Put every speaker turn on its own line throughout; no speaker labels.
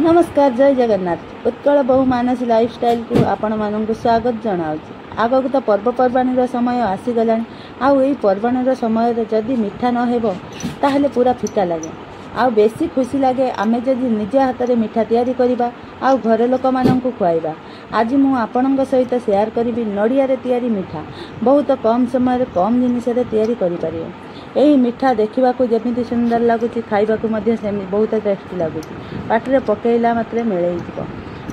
नमस्कार जय जगन्नाथ उत्कल बहु मानसी लाइफस्टाइल को आपण मानक स्वागत जनाऊँ। आगक तो पर्वपर्वाणी समय आसीगला आई पर्वणीर समय जदि मीठा नहेब ताहले पूरा फिका लगे आ बेसी खुशी लगे आमे जदि निज हाथ में मीठा तैयारी करबा आ घर लोक मानक खुआइबा। आज मु आपणक सहित शेयर करी नड़िया रे तैयारी मीठा बहुत कम समय कम जिनिस तैयारी करें। यही मीठा देखा जमी सुंदर लगुच खाइबा बहुत टेस्टी लगुच पाटे पकईला मात्रे मिल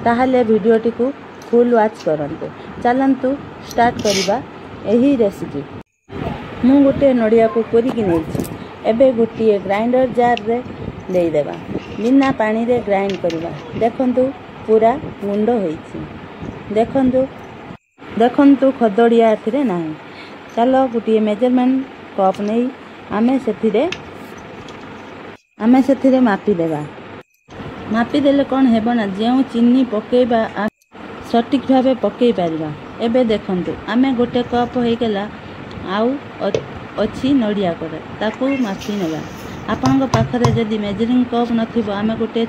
ताहले वीडियोटी को फुल वाच करंतु। चलंतु स्टार्ट करबा यही रेसिपी। मु गोटे नड़िया को कोरिकी नहीं एबे गोटे ग्राइंडर जार रे देदेबा बिना पानी रे ग्राइंड करबा। देखंतु पूरा गुंड होईछि। देखंतु देखंतु खदड़िया एथिरे नाही। चलो गोटे मेजरमेंट कप नहीं आमे सेथिरे मापी देबा। मापी देले कौन हेबो ना जेउ चीनी पकेबा सटीक भावे पकई पारिबा। एबे देखंतु आमे गोटे कप हो गेला आउ अछि नड़िया कर ताकू मापी नेबा। आपनक पाखरे जदि मेजरिंग कप नथिबो आमे गोटे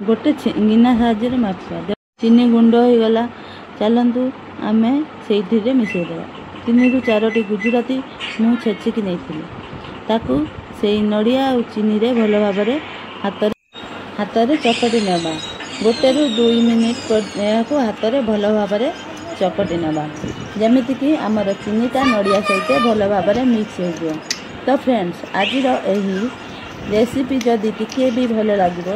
गिना साहाଯ୍ୟରେ मापिबा। चीनी गुंड हो गला। चलंतु आमे सेइथिरे मिसई देबा। 3 ରୁ 4टी गुजराती मु छेचिकी नेइथिली ताकू सेई नड़िया और चीनी रे भलो भाबरे हाथ रे चकटी नेबा। 1 ରୁ 2 मिनिट को हाथ रे भलो भाबरे चकटी नेबा जेमिति कि हमर चीनीटा नड़िया सहित भलो भाबरे मिक्स हो जियो। तो फ्रेंड्स आज एही रेसिपी जदि टिके भी भलो लागिबो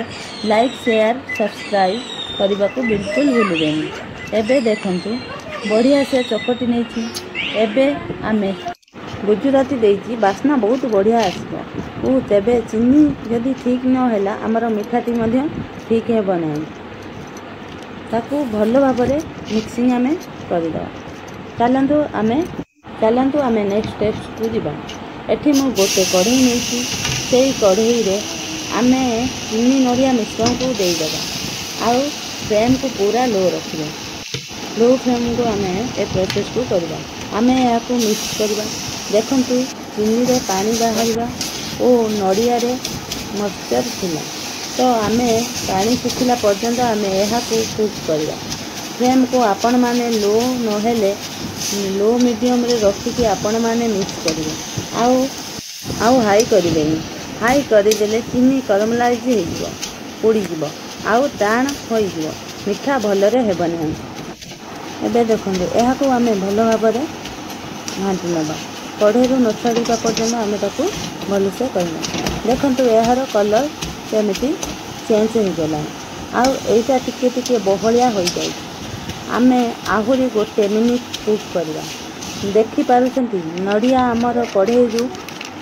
लाइक शेयर सब्सक्राइब करबा को बिल्कुल भूलबेनी। एबे देखंतु बढ़िया से चकटी नेछि। एबे आमे गुजराती देइछि बास्ना बहुत बढ़िया आसबो ओ तेबे चीनी जदि ठीक न हैला हमर मिठाटी मध्य ठीक हेबो नाही। ताकू भलो भाबरे मिक्सिंग आमे करदो। चलंतु आमे नेक्स्ट स्टेप को जिबा। एठी मु गोटे कढ़ई नेछि सेई कढ़ई रे आमे चीनी नड़िया मिश्रण को देई देबा आउ फ्लेम को पूरा लो रखिबा। लो फ्लेम को आमे ए प्रोसेस को करबा। आमे याको मिक्स करबा। देखंतु चीनी रे पानी बाहरिबा ओ नड़िया रे मॉइस्चर थिला तो आमे पानी सुखिला पर्यंत आमे एहा को कुक करबा। फ्लेम को आपण माने लो न हेले लो मीडियम रे रखी कि आपण माने मिक्स करिवे आउ हाई करिवेनी। हाई करि देले चीनी करमलाइज हे जिवो पोड़ी जिवो आउ टाण होई जिवो मीठा भलरे हेबो नाही। एबे देखंतु एहा को आमे भलो भाबरे घांटी नेबा। कढ़ईरू न छाड़ा पर्यटन आम ताकू भलसे करना। देखंतु यार कलर केमिति चेंज हो गला आउ एटा टिके टिके बहलिया हो जाय। आमे आहुरी गोटे मिनिट कुक करबा। देखि पारुछंती नड़िया हमर कढ़ईरू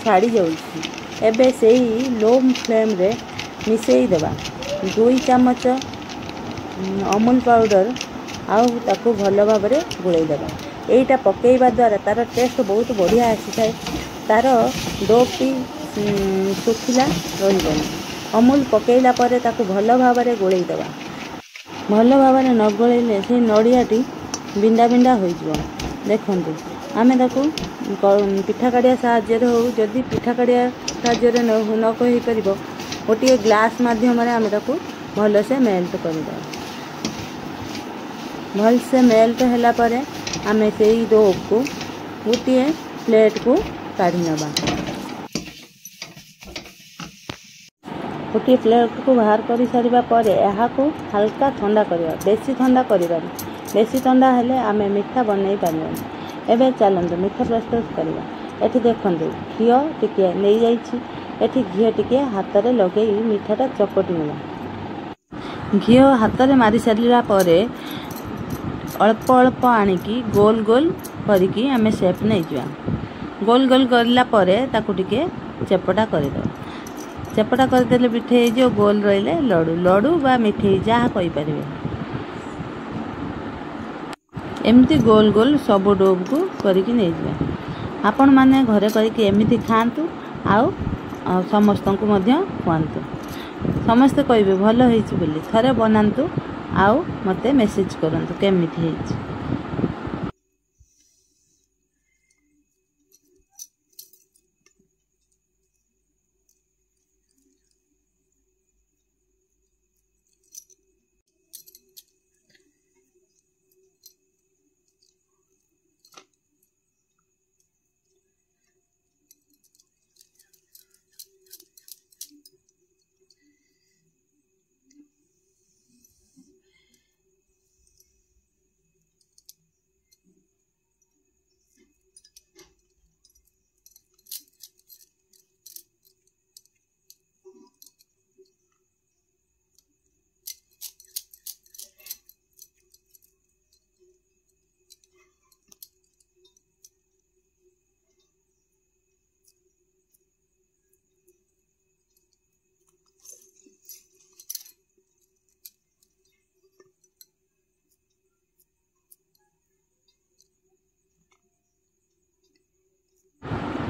छाड़ी जाउछि। एबे सेही लो फ्लेम रे मिसई देबा 2 चमच अमूल पाउडर आउ ताकू भलो भाबरे गुळै देबा। एटा पकेइबा द्वारा तार टेस्ट बहुत बढ़िया आसी थाए। तार डोटी सुखिला रहिबनी। अमूल पकेइला परे ताकू भलो भाबरे गोळै देबा। भलो भाबरे न गोळैले से नड़ियाटी बिंडा बिंडा होई जिवो। देखंतु आमे ताकू पिठा काडिया साहाଯ୍य रे हो जदी पिठा काडिया साहाଯ୍य रे न कहि परिबो गोटे ग्लास माध्यम रे आमे ताकू भलो से मेल्ट करबा। भल से मेल्ट होला परे आमे सेई डो को गोटे प्लेट को काढ़ी नबा। गोटे प्लेट को बाहर कर सारिबा परे एहा को हल्का ठंडा करबा। बेसी ठंडा करबानी। बेसी ठंडा हेले आमे मीठा बनै पारिबानी। एबे चलंतु मीठा प्रस्तुत करबा। एठी देखंतु घियो टिके नै जाईछि। एठी घियो टिके हाथ रे लगेई मीठाटा चकटी नेबा। घियो हाथ रे मारी सारिला परे अल्प अल्प आनिकी गोल गोल करिकी आमे शेप नै जिवा। गोल गोल करला परे ताकू टिके चपटा कर दो। चपटा कर देले पिठे जो गोल रहिले लडू बा मिठे जहा कहि परिबे। एमती गोल गोल सब डोब को करिकी नै जिवा। आपण माने घरे करिकी एमिति खांतु आउ समस्त को मध्य खुआंतु। समस्त कहिबे भलो हेछि बोली थरे बनांतु आउ मते मेसेज करंतु केमिति हेछि।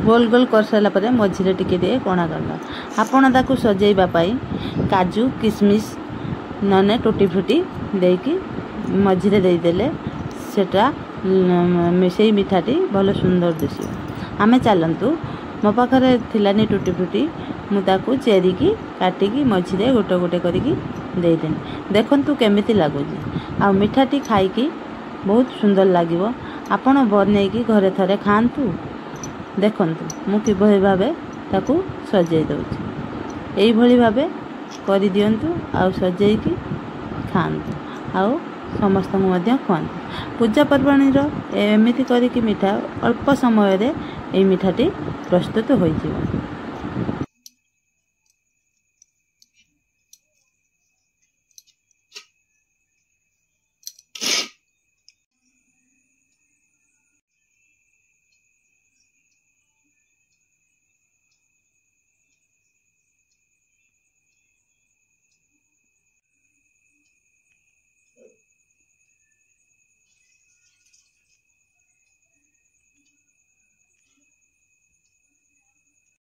गोल गोल कर सारा पर मझे टिके कणा करना आपण ताकू सजेबा काजू किशमिश नने टूटी फुटी देकी मझे देदेले सेटा से मिठाटी भल सुंदर दिशो। आमे चलतु मो पाखे थिलानी टूटी फुटी मुझे चेरी की काटिकी मझे गोटे गोटे करके देखंतु केमिति लगुच आ मिठाटी खाईकी बहुत सुंदर लगे। आपण बनईकी घरे थरे खातु देखंतु मु किभली भाबे ताकू सजई दउछि एई भली भाबे करि दियंतु आ सजेईकी खातु आ समस्त खुआतु। पूजा पर्वाणीर एमिति करिकी मिठा अल्प समय रे एई मिठाटी प्रस्तुत होइजिवो।